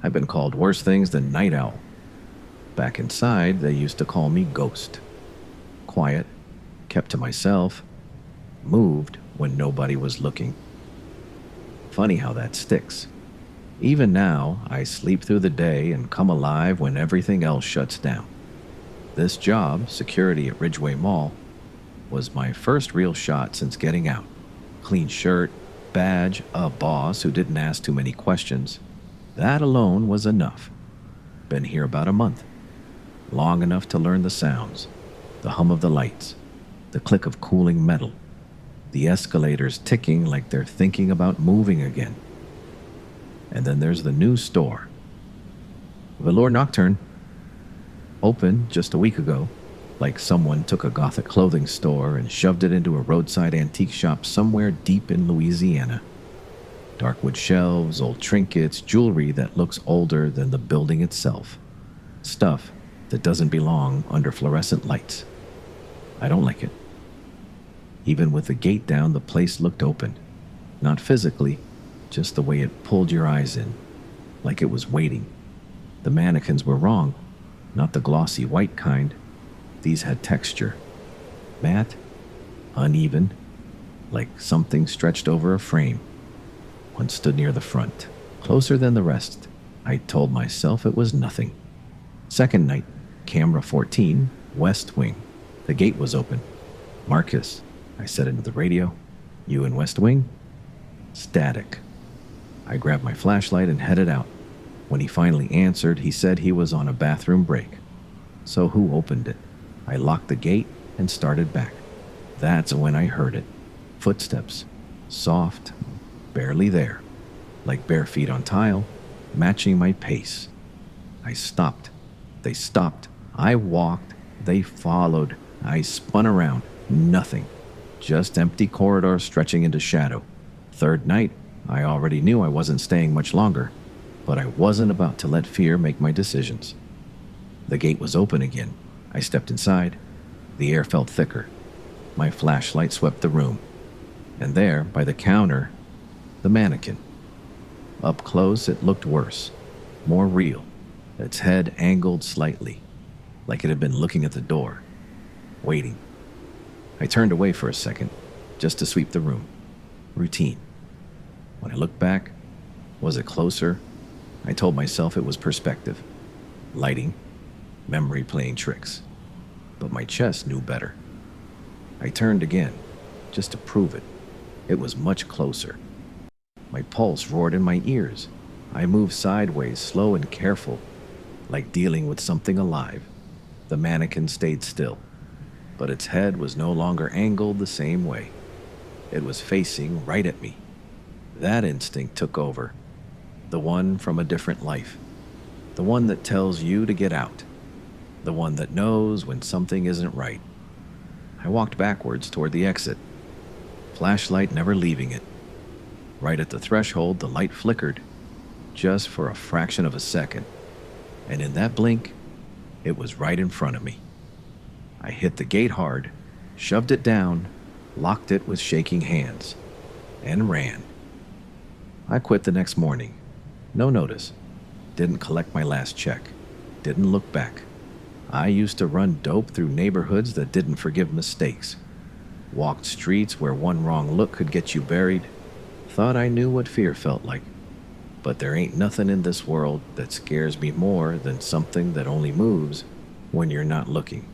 I've been called worse things than night owl. Back inside, they used to call me ghost. Quiet, kept to myself, moved when nobody was looking. Funny how that sticks. Even now, I sleep through the day and come alive when everything else shuts down. This job, security at Ridgeway Mall, was my first real shot since getting out. Clean shirt, badge, a boss who didn't ask too many questions. That alone was enough. Been here about a month. Long enough to learn the sounds, the hum of the lights, the click of cooling metal, the escalators ticking like they're thinking about moving again. And then there's the new store. Velour Nocturne. Opened just a week ago, like someone took a gothic clothing store and shoved it into a roadside antique shop somewhere deep in Louisiana. Dark wood shelves, old trinkets, jewelry that looks older than the building itself. Stuff that doesn't belong under fluorescent lights. I don't like it. Even with the gate down, the place looked open. Not physically, just the way it pulled your eyes in, like it was waiting. The mannequins were wrong, not the glossy white kind. These had texture. Matte, uneven, like something stretched over a frame. One stood near the front, closer than the rest. I told myself it was nothing. Second night, camera 14, West Wing. The gate was open. Marcus, I said into the radio. You in West Wing? Static. I grabbed my flashlight and headed out. When he finally answered, he said he was on a bathroom break. So who opened it? I locked the gate and started back. That's when I heard it. Footsteps. Soft. Barely there. Like bare feet on tile, matching my pace. I stopped. They stopped. I walked. They followed. I spun around. Nothing. Just empty corridor stretching into shadow. Third night, I already knew I wasn't staying much longer, but I wasn't about to let fear make my decisions. The gate was open again. I stepped inside. The air felt thicker. My flashlight swept the room. And there, by the counter, the mannequin. Up close, it looked worse. More real. Its head angled slightly, like it had been looking at the door, waiting. I turned away for a second, just to sweep the room. Routine. When I looked back, was it closer? I told myself it was perspective. Lighting. Memory playing tricks. But my chest knew better. I turned again, just to prove it. It was much closer. My pulse roared in my ears. I moved sideways, slow and careful, like dealing with something alive. The mannequin stayed still, but its head was no longer angled the same way. It was facing right at me. That instinct took over. The one from a different life. The one that tells you to get out. The one that knows when something isn't right. I walked backwards toward the exit. Flashlight never leaving it. Right at the threshold, the light flickered, just for a fraction of a second. And in that blink, it was right in front of me. I hit the gate hard, shoved it down, locked it with shaking hands, and ran. I quit the next morning. No notice. Didn't collect my last check. Didn't look back. I used to run dope through neighborhoods that didn't forgive mistakes. Walked streets where one wrong look could get you buried. Thought I knew what fear felt like. But there ain't nothing in this world that scares me more than something that only moves when you're not looking.